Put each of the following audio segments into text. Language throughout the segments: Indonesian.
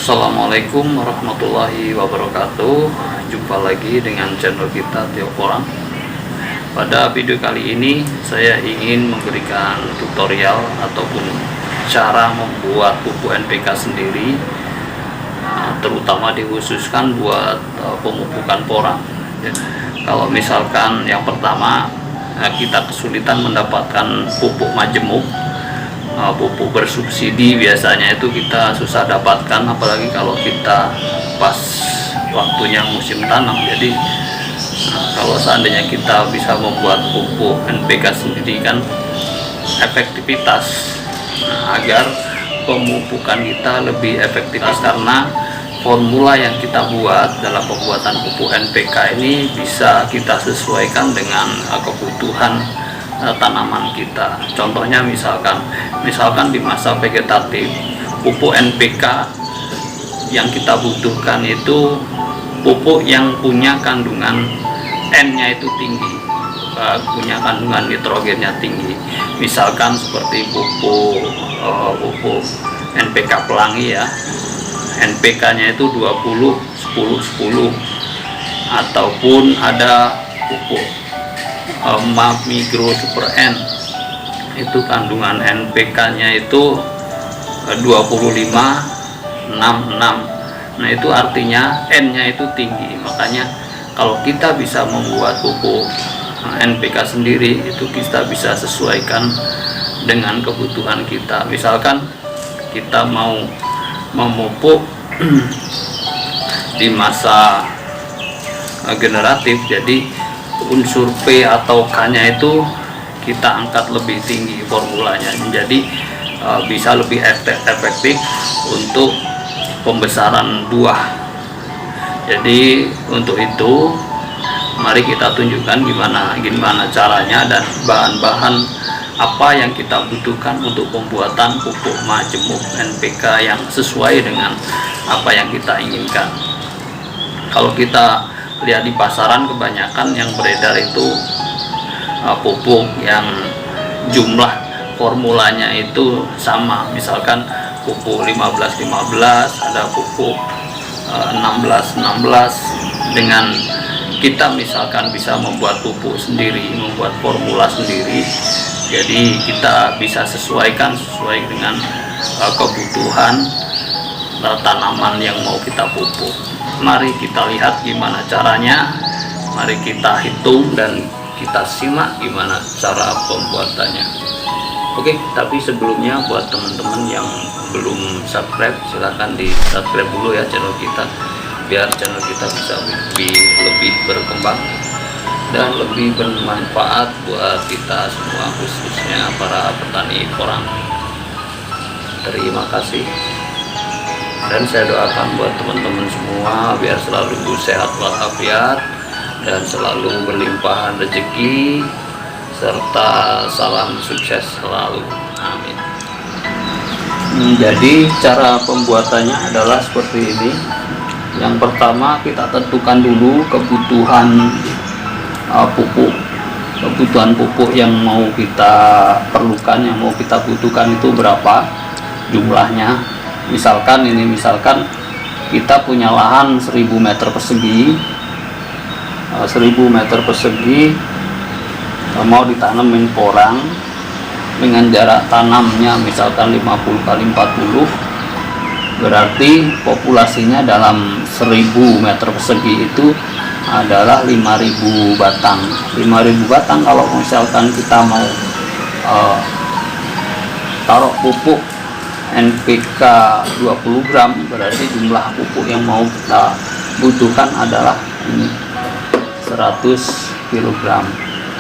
Assalamualaikum warahmatullahi wabarakatuh. Jumpa lagi dengan channel kita Tio Porang. Pada video kali ini saya ingin memberikan tutorial ataupun cara membuat pupuk NPK sendiri, terutama dikhususkan buat pemupukan porang. Kalau misalkan yang pertama kita kesulitan mendapatkan pupuk majemuk, pupuk bersubsidi, biasanya itu kita susah dapatkan, apalagi kalau kita pas waktunya musim tanam. Jadi kalau seandainya kita bisa membuat pupuk NPK sendiri kan efektivitas, agar pemupukan kita lebih efektif, karena formula yang kita buat dalam pembuatan pupuk NPK ini bisa kita sesuaikan dengan kebutuhan tanaman kita. Contohnya misalkan di masa vegetatif, pupuk NPK yang kita butuhkan itu pupuk yang punya kandungan N-nya itu tinggi, punya kandungan nitrogennya tinggi. Misalkan seperti pupuk NPK pelangi ya, NPK-nya itu 20 10 10, ataupun ada pupuk Migro Super N, itu kandungan NPK-nya itu 25 66. Nah, itu artinya N-nya itu tinggi. Makanya kalau kita bisa membuat pupuk NPK sendiri, itu kita bisa sesuaikan dengan kebutuhan kita. Misalkan kita mau memupuk di masa generatif, jadi unsur P atau K-nya itu kita angkat lebih tinggi formulanya, jadi bisa lebih efektif untuk pembesaran buah. Jadi untuk itu mari kita tunjukkan gimana caranya dan bahan-bahan apa yang kita butuhkan untuk pembuatan pupuk majemuk NPK yang sesuai dengan apa yang kita inginkan. Kalau kita lihat di pasaran, kebanyakan yang beredar itu pupuk yang jumlah formulanya itu sama. Misalkan pupuk 15-15, ada pupuk 16-16. Dengan kita misalkan bisa membuat pupuk sendiri, membuat formula sendiri, jadi kita bisa sesuai dengan kebutuhan tanaman yang mau kita pupuk. Mari kita lihat gimana caranya, mari kita hitung dan kita simak gimana cara pembuatannya. Oke, tapi sebelumnya buat teman-teman yang belum subscribe, silahkan di subscribe dulu ya channel kita, biar channel kita bisa lebih berkembang dan lebih bermanfaat buat kita semua, khususnya para petani porang. Terima kasih. Dan saya doakan buat teman-teman semua biar selalu sehat walafiat dan selalu berlimpahan rezeki serta salam sukses selalu. Amin. Jadi cara pembuatannya adalah seperti ini. Yang pertama, kita tentukan dulu kebutuhan pupuk yang mau kita perlukan, yang mau kita butuhkan itu berapa jumlahnya. Misalkan kita punya lahan 1000 meter persegi, 1000 meter persegi mau ditanamin porang dengan jarak tanamnya misalkan 50 kali 40, berarti populasinya dalam 1000 meter persegi itu adalah 5000 batang. 5000 batang kalau misalkan kita mau taruh pupuk NPK 20 gram, berarti jumlah pupuk yang mau kita butuhkan adalah ini 100 kg.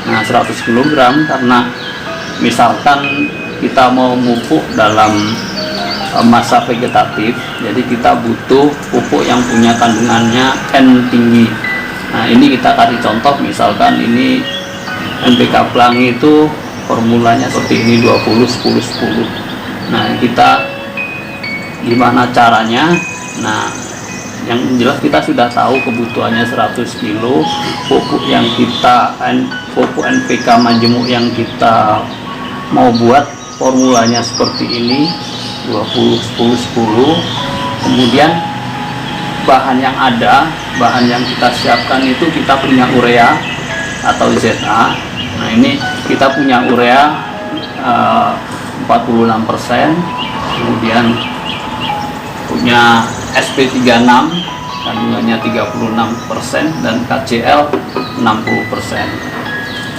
Nah, 100 kg karena misalkan kita mau pupuk dalam masa vegetatif, jadi kita butuh pupuk yang punya kandungannya N tinggi. Nah, ini kita kasih contoh, misalkan ini NPK pelangi itu formulanya seperti ini 20 10 10. Nah, kita gimana caranya? Nah, yang jelas kita sudah tahu kebutuhannya 100 kilo pupuk pupuk NPK majemuk yang kita mau buat formulanya seperti ini 20 10 10. Kemudian bahan yang ada, bahan yang kita siapkan itu kita punya urea atau ZA. Nah ini kita punya urea 46%, kemudian punya SP36 kandungannya 36% dan KCl 60%.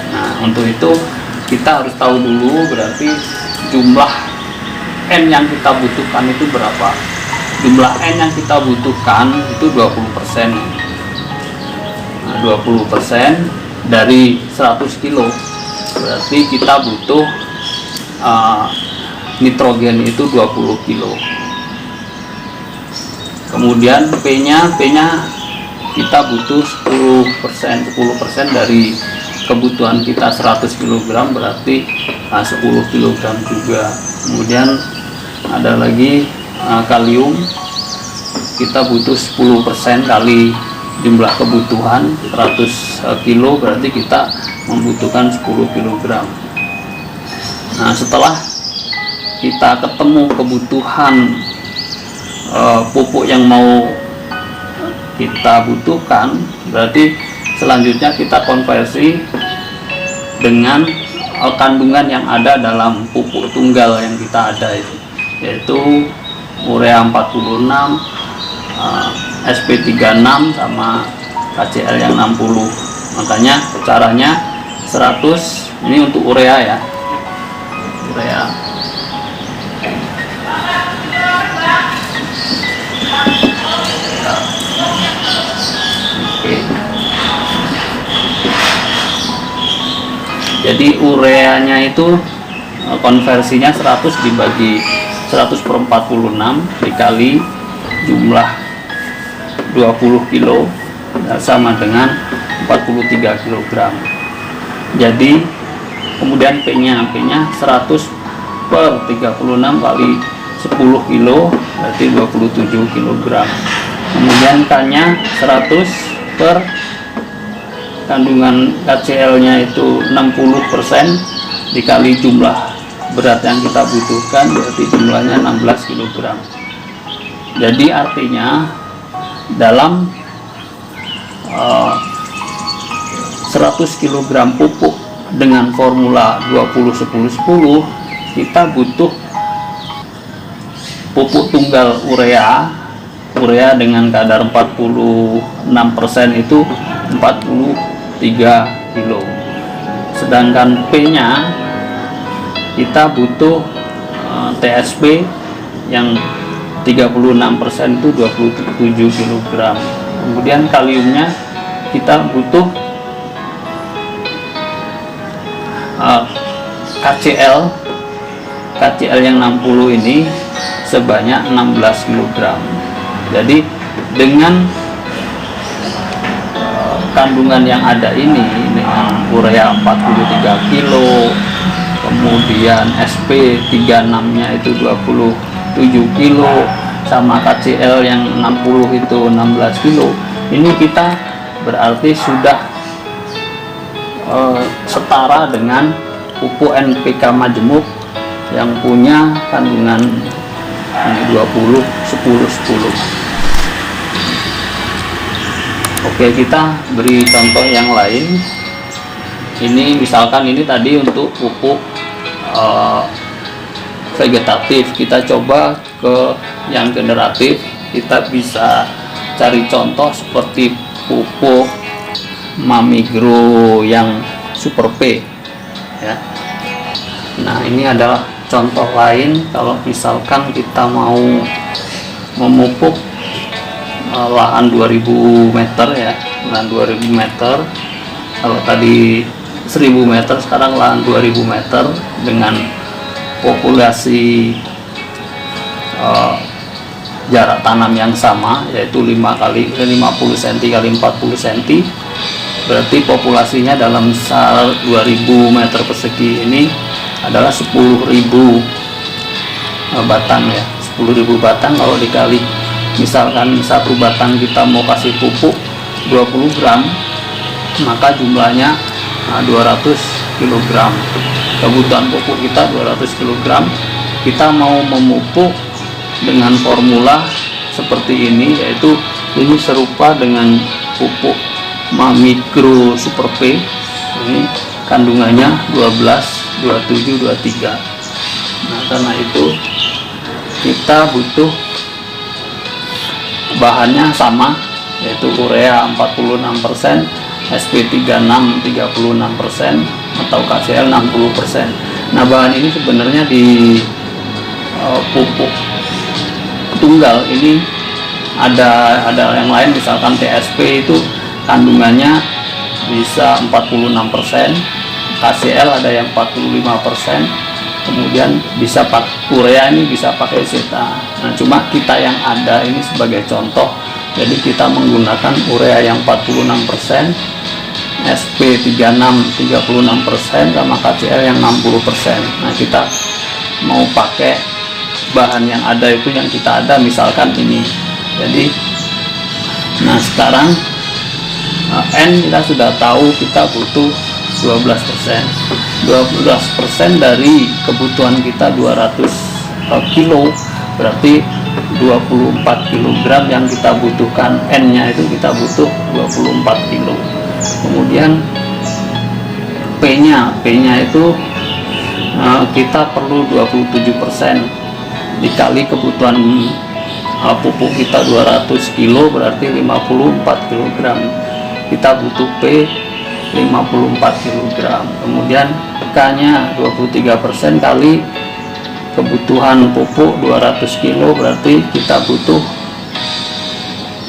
Nah untuk itu kita harus tahu dulu berarti jumlah N yang kita butuhkan itu berapa. Jumlah N yang kita butuhkan itu 20%. Nah, 20% dari 100 kilo berarti kita butuh nitrogen itu 20 kilo. Kemudian P-nya kita butuh 10% dari kebutuhan kita 100 kg berarti 10 kg juga. Kemudian ada lagi kalium, kita butuh 10% kali jumlah kebutuhan 100 kilo berarti kita membutuhkan 10 kg. Nah setelah kita ketemu kebutuhan pupuk yang mau kita butuhkan, berarti selanjutnya kita konversi dengan kandungan yang ada dalam pupuk tunggal yang kita ada itu, yaitu urea 46, SP36 sama KCl yang 60. Makanya caranya 100 ini untuk urea ya, urea. Jadi ureanya itu konversinya 100 dibagi 100/46 dikali jumlah 20 kilo sama dengan 43 kg. Jadi kemudian P-nya 100/36 kali 10 kilo berarti 27 kg. Kemudian K-nya 100 per kandungan KCl-nya itu 60% dikali jumlah berat yang kita butuhkan berarti jumlahnya 16 kg. Jadi artinya dalam 100 kg pupuk dengan formula 20-10-10 kita butuh pupuk tunggal urea dengan kadar 46% itu 43 kilo. Sedangkan P-nya kita butuh TSP yang 36% itu 27 kg. Kemudian kaliumnya kita butuh KCl yang 60 ini sebanyak 16 kg. Jadi dengan kandungan yang ada ini dengan urea 43 kilo, kemudian SP36 nya itu 27 kilo sama KCl yang 60 itu 16 kilo, ini kita berarti sudah setara dengan pupuk NPK majemuk yang punya kandungan 20-10-10. Oke, kita beri contoh yang lain. Ini misalkan ini tadi untuk pupuk vegetatif, kita coba ke yang generatif. Kita bisa cari contoh seperti pupuk Mamigro yang Super P ya. Nah ini adalah contoh lain kalau misalkan kita mau memupuk lahan 2000 meter ya, lahan 2000 meter. Kalau tadi 1000 meter, sekarang lahan 2000 meter dengan populasi jarak tanam yang sama, yaitu 5 kali 50 cm kali 40 cm. Berarti populasinya dalam 2000 meter persegi ini adalah 10.000 batang ya. 10.000 batang kalau dikali, misalkan satu batang kita mau kasih pupuk 20 gram, maka jumlahnya 200 kg. Kebutuhan pupuk kita 200 kg. Kita mau memupuk dengan formula seperti ini, yaitu ini serupa dengan pupuk Mikro Super P. Ini kandungannya 12, 27, 23. Nah, karena itu kita butuh bahannya sama, yaitu urea 46%, SP36 36%, atau KCl 60%. Nah, bahan ini sebenarnya di pupuk tunggal ini ada yang lain, misalkan TSP itu kandungannya bisa 46%, KCl ada yang 45%, kemudian bisa urea ini bisa pakai zeta. Nah, cuma kita yang ada ini sebagai contoh, jadi kita menggunakan urea yang 46%, SP36 36%, sama KCl yang 60%. Nah, kita mau pakai bahan yang ada itu, yang kita ada misalkan ini. Jadi nah sekarang N kita sudah tahu, kita butuh 12%. 12% dari kebutuhan kita 200 kilo, berarti 24 kg yang kita butuhkan. N nya itu kita butuh 24 kilo. Kemudian P nya itu kita perlu 27% dikali kebutuhan pupuk kita 200 kilo, berarti 54 kg. Kita butuh P 54 kg. Kemudian K nya 23% kali kebutuhan pupuk 200 kilo, berarti kita butuh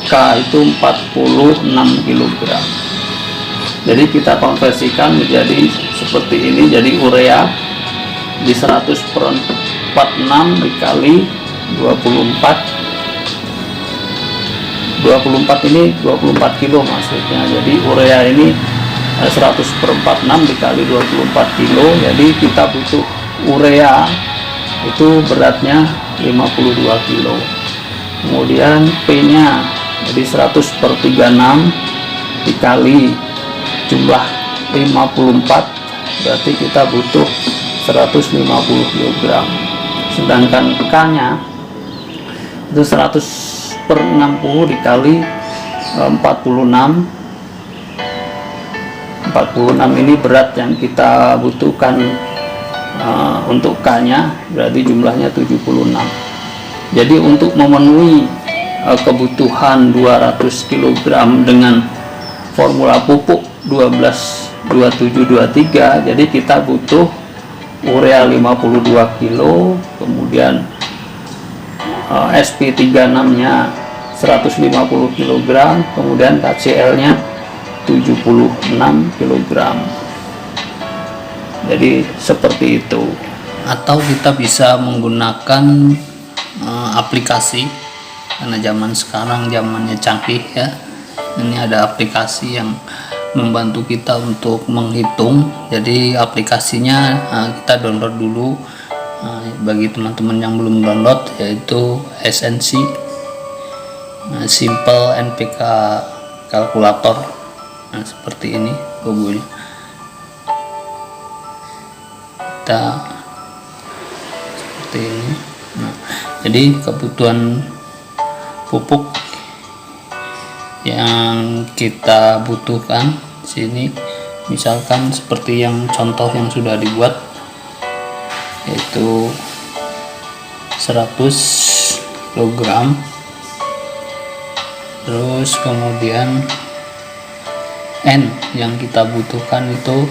K itu 46 kg. Jadi kita konversikan menjadi seperti ini. Jadi urea di 100/46 dikali 24 ini 24 kilo maksudnya. Jadi urea ini 100/46 dikali 24 kilo, jadi kita butuh urea itu beratnya 52 kilo. Kemudian P nya jadi 100/36 dikali jumlah 54, berarti kita butuh 150 kg. Sedangkan K nya itu 100/60 dikali 46 ini berat yang kita butuhkan untuk K nya, berarti jumlahnya 76. Jadi untuk memenuhi kebutuhan 200 kg dengan formula pupuk 12 27 23, jadi kita butuh urea 52 kilo, kemudian SP36 nya 150 kg, kemudian KCl nya 76 kg. Jadi seperti itu. Atau kita bisa menggunakan aplikasi, karena zaman sekarang zamannya canggih ya. Ini ada aplikasi yang membantu kita untuk menghitung. Jadi aplikasinya kita download dulu. Bagi teman-teman yang belum download, yaitu SNC Simple NPK Calculator. Nah, seperti ini Google. Kita seperti ini. Nah, jadi kebutuhan pupuk yang kita butuhkan sini, misalkan seperti yang contoh yang sudah dibuat, yaitu 100 kg, terus kemudian N yang kita butuhkan itu,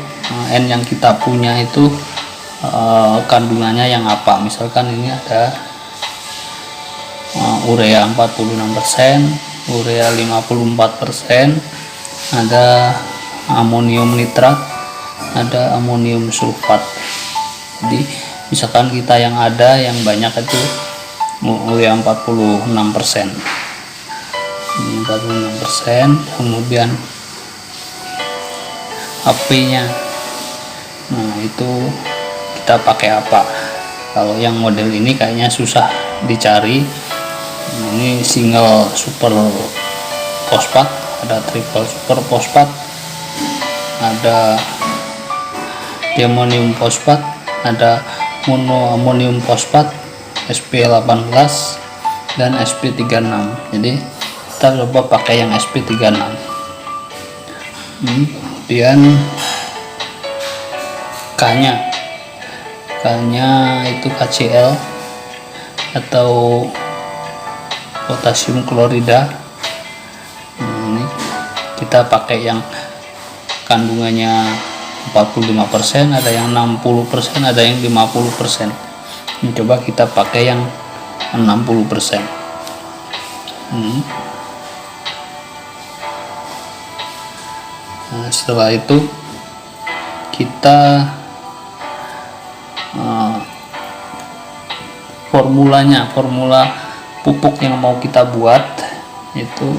N yang kita punya itu kandungannya yang apa. Misalkan ini ada urea 46%, urea 54%, ada amonium nitrat, ada amonium sulfat. Jadi misalkan kita yang ada yang banyak itu urea 46%. Ini 46%, kemudian HP-nya. Nah, itu kita pakai apa? Kalau yang model ini kayaknya susah dicari. Ini single super fosfat, ada triple super fosfat, ada diamonium fosfat, ada monoamonium fosfat SP18, dan SP36. Jadi kita coba pakai yang SP36. Kemudian K-nya itu KCl atau potasium klorida. Ini kita pakai yang kandungannya 45%, ada yang 60%, ada yang 50%. Ini coba kita pakai yang 60%. Nah, setelah itu kita formula pupuk yang mau kita buat itu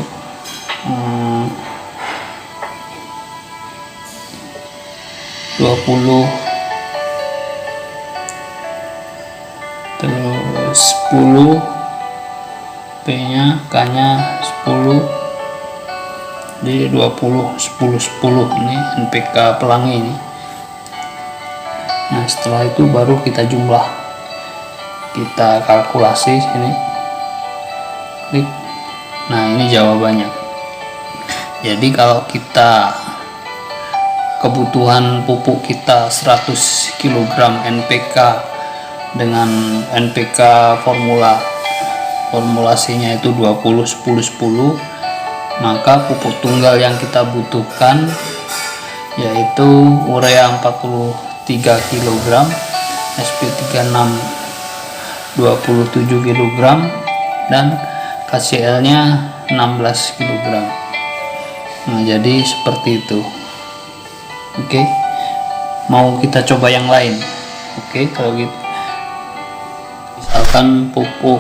20, terus 10, P-nya, K-nya 10, jadi 20, 10, 10. Ini NPK pelangi ini. Nah, setelah itu baru kita jumlah, kita kalkulasi sini, klik. Nah, ini jawabannya. Jadi kalau kita kebutuhan pupuk kita 100 kg NPK dengan NPK formulasinya itu 20, 10, 10, maka pupuk tunggal yang kita butuhkan yaitu urea 43 kg, SP36 27 kg, dan KCl nya 16 kg. Nah, jadi seperti itu. Oke, mau kita coba yang lain. Oke, kalau gitu misalkan pupuk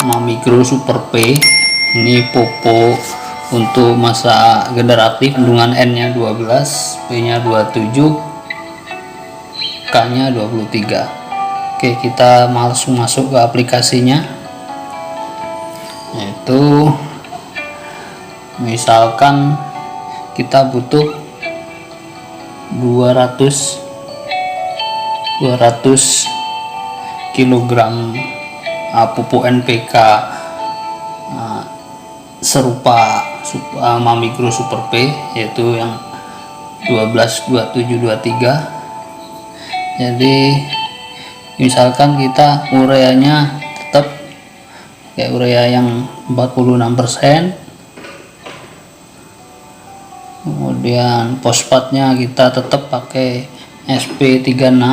Mamigro Super P, ini pupuk untuk masa generatif, kandungan N nya 12, P nya 27, K nya 23. Oke, kita langsung masuk ke aplikasinya. Yaitu misalkan kita butuh 200 kg pupuk NPK serupa Mamigro Super P, yaitu yang 12, 27, 23. Jadi misalkan kita ureanya tetap kayak urea yang 46%, kemudian fosfatnya kita tetap pakai SP36,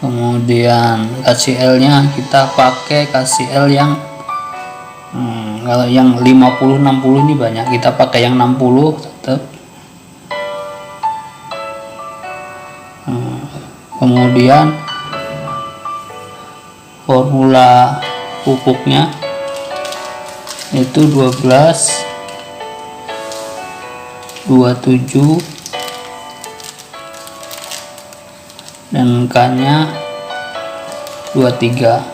kemudian KCl nya kita pakai KCl yang kalau yang 50, 60 ini banyak, kita pakai yang 60 tetap. Kemudian formula pupuknya itu 12, 27, dan K nya 23.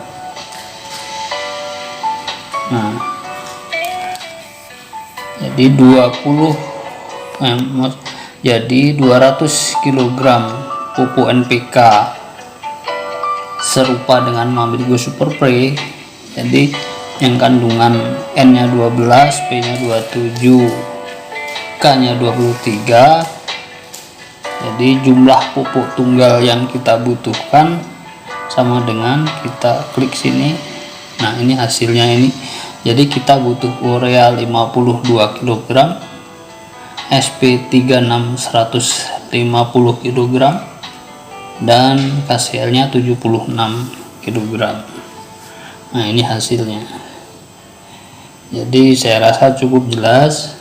Nah, jadi 200 kg pupuk NPK serupa dengan Mamigro Super P. Jadi yang kandungan N nya 12, P nya 27, K nya 23. Jadi jumlah pupuk tunggal yang kita butuhkan sama dengan kita klik sini. Nah, ini hasilnya ini. Jadi kita butuh urea 52 kg, SP36 150 kg, dan KCl nya 76 kg. Nah, ini hasilnya. Jadi saya rasa cukup jelas.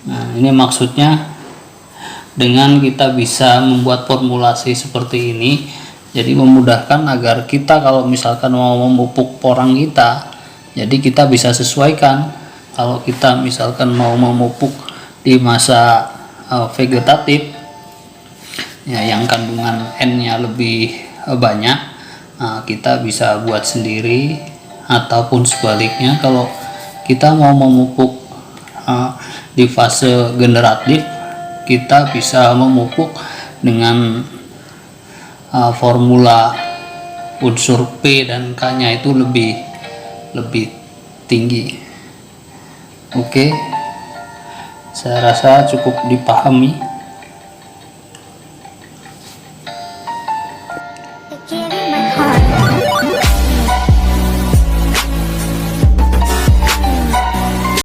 Nah, ini maksudnya dengan kita bisa membuat formulasi seperti ini, jadi memudahkan agar kita kalau misalkan mau memupuk porang kita, jadi kita bisa sesuaikan. Kalau kita misalkan mau memupuk di masa vegetatif ya, yang kandungan N nya lebih banyak, kita bisa buat sendiri, ataupun sebaliknya kalau kita mau memupuk di fase generatif, kita bisa memupuk dengan formula unsur P dan K-nya itu lebih tinggi. Oke, saya rasa cukup dipahami.